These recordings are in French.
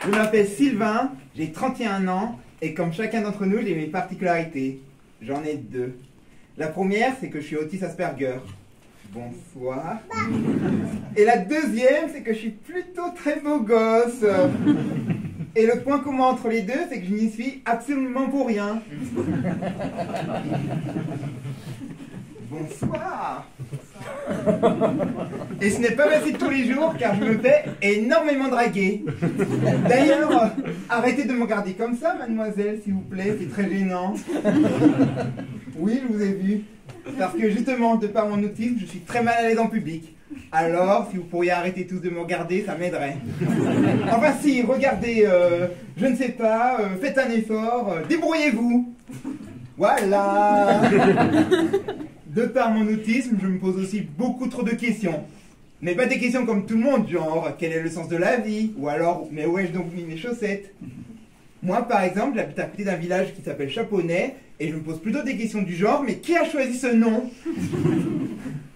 Je m'appelle Sylvain, j'ai 31 ans, et comme chacun d'entre nous, j'ai mes particularités. J'en ai deux. La première, c'est que je suis autiste Asperger. Bonsoir. Et la deuxième, c'est que je suis plutôt très beau gosse. Et le point commun entre les deux, c'est que je n'y suis absolument pour rien. Bonsoir. Et ce n'est pas facile tous les jours, car je me fais énormément draguer. D'ailleurs, arrêtez de me regarder comme ça, mademoiselle, s'il vous plaît, c'est très gênant. Oui, je vous ai vu. Parce que justement, de par mon autisme, je suis très mal à l'aise en public. Alors, si vous pourriez arrêter tous de me regarder, ça m'aiderait. Enfin si, regardez, je ne sais pas, faites un effort, débrouillez-vous. Voilà. De par mon autisme, je me pose aussi beaucoup trop de questions. Mais pas des questions comme tout le monde, genre, quel est le sens de la vie? Ou alors, mais où ai-je donc mis mes chaussettes? Moi, par exemple, j'habite à côté d'un village qui s'appelle Chaponnet, et je me pose plutôt des questions du genre, mais qui a choisi ce nom?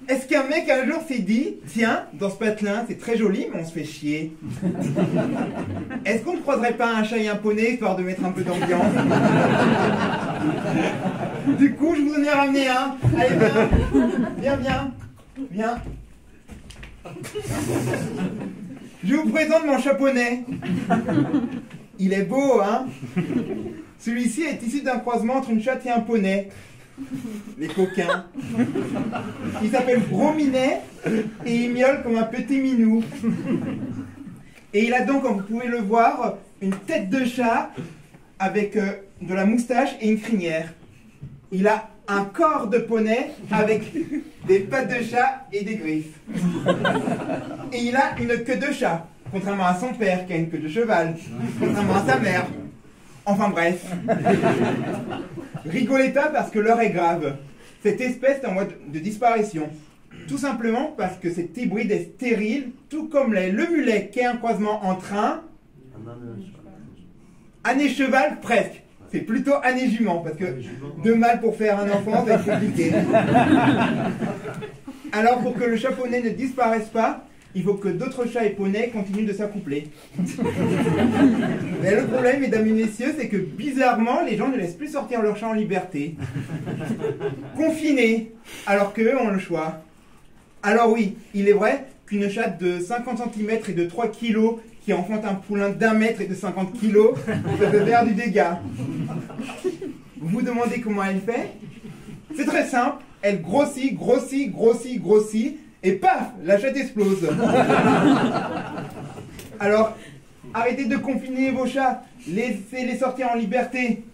Est-ce qu'un mec un jour s'est dit, tiens, dans ce patelin, c'est très joli, mais on se fait chier? Est-ce qu'on ne croiserait pas un chat et un poney, histoire de mettre un peu d'ambiance? Du coup, je vous en ai ramené un. Allez, viens. Je vous présente mon chaponnet. Il est beau, hein? Celui-ci est issu d'un croisement entre une chatte et un poney. Les coquins. Il s'appelle Brominet et il miaule comme un petit minou. Et il a donc, comme vous pouvez le voir, une tête de chat avec de la moustache et une crinière. Il a un corps de poney avec des pattes de chat et des griffes. Et il a une queue de chat, contrairement à son père qui a une queue de cheval, contrairement à sa mère. Enfin bref. Rigolez pas parce que l'heure est grave. Cette espèce est en voie de disparition. Tout simplement parce que cet hybride est stérile, tout comme l'est le mulet qui est un croisement entre un... Année cheval, presque. C'est plutôt année jument, parce que de mal pour faire un enfant, c'est compliqué. Alors pour que le chaponnet ne disparaisse pas, il faut que d'autres chats et poneys continuent de s'accoupler. Mais le problème, mesdames et messieurs, c'est que bizarrement, les gens ne laissent plus sortir leurs chats en liberté. Confinés, alors qu'eux ont le choix. Alors oui, il est vrai qu'une chatte de 50 cm et de 3 kg qui enfante un poulain d'1 mètre et de 50 kg, ça peut faire du dégât. Vous vous demandez comment elle fait? C'est très simple, elle grossit, et paf, la chatte explose. Alors, arrêtez de confiner vos chats, laissez-les sortir en liberté.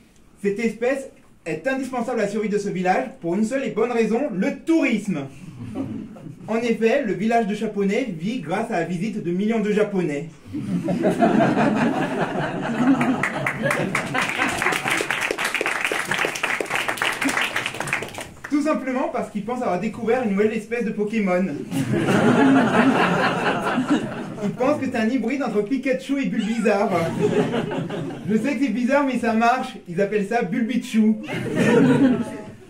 Cette espèce est indispensable à la survie de ce village pour une seule et bonne raison, le tourisme. En effet, le village de Chaponnet vit grâce à la visite de millions de Japonais. Tout simplement parce qu'ils pensent avoir découvert une nouvelle espèce de Pokémon. Ils pensent que c'est un hybride entre Pikachu et Bulbizarre. Je sais que c'est bizarre, mais ça marche. Ils appellent ça Bulbichou.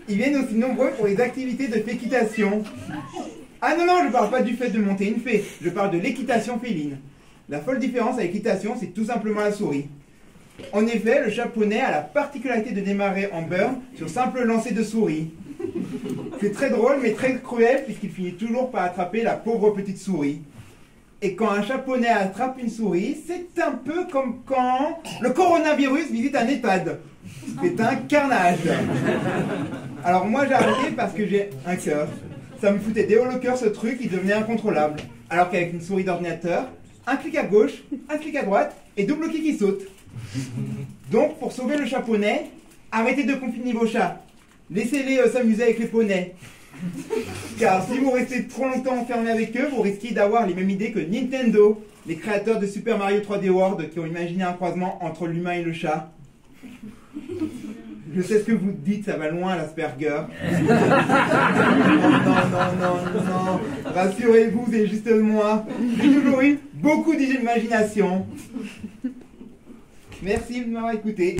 Ils viennent aussi nombreux pour les activités de féquitation. Ah non, je parle pas du fait de monter une fée, je parle de l'équitation féline. La folle différence à l'équitation, c'est tout simplement la souris. En effet, le chaponnet a la particularité de démarrer en burn sur simple lancer de souris. C'est très drôle, mais très cruel, puisqu'il finit toujours par attraper la pauvre petite souris. Et quand un chaponnet attrape une souris, c'est un peu comme quand le coronavirus visite un EHPAD. C'est un carnage. Alors moi j'ai arrêté parce que j'ai un cœur. Ça me foutait des hauts le cœur ce truc, il devenait incontrôlable. Alors qu'avec une souris d'ordinateur, un clic à gauche, un clic à droite et double clic qui saute. Donc pour sauver le chaponnet, arrêtez de confiner vos chats. Laissez-les s'amuser avec les poneys. Car si vous restez trop longtemps enfermés avec eux, vous risquez d'avoir les mêmes idées que Nintendo, les créateurs de Super Mario 3D World qui ont imaginé un croisement entre l'humain et le chat. Je sais ce que vous dites, ça va loin l'Asperger. Non. Rassurez-vous, c'est juste moi. J'ai toujours eu beaucoup d'imagination. Merci de m'avoir écouté.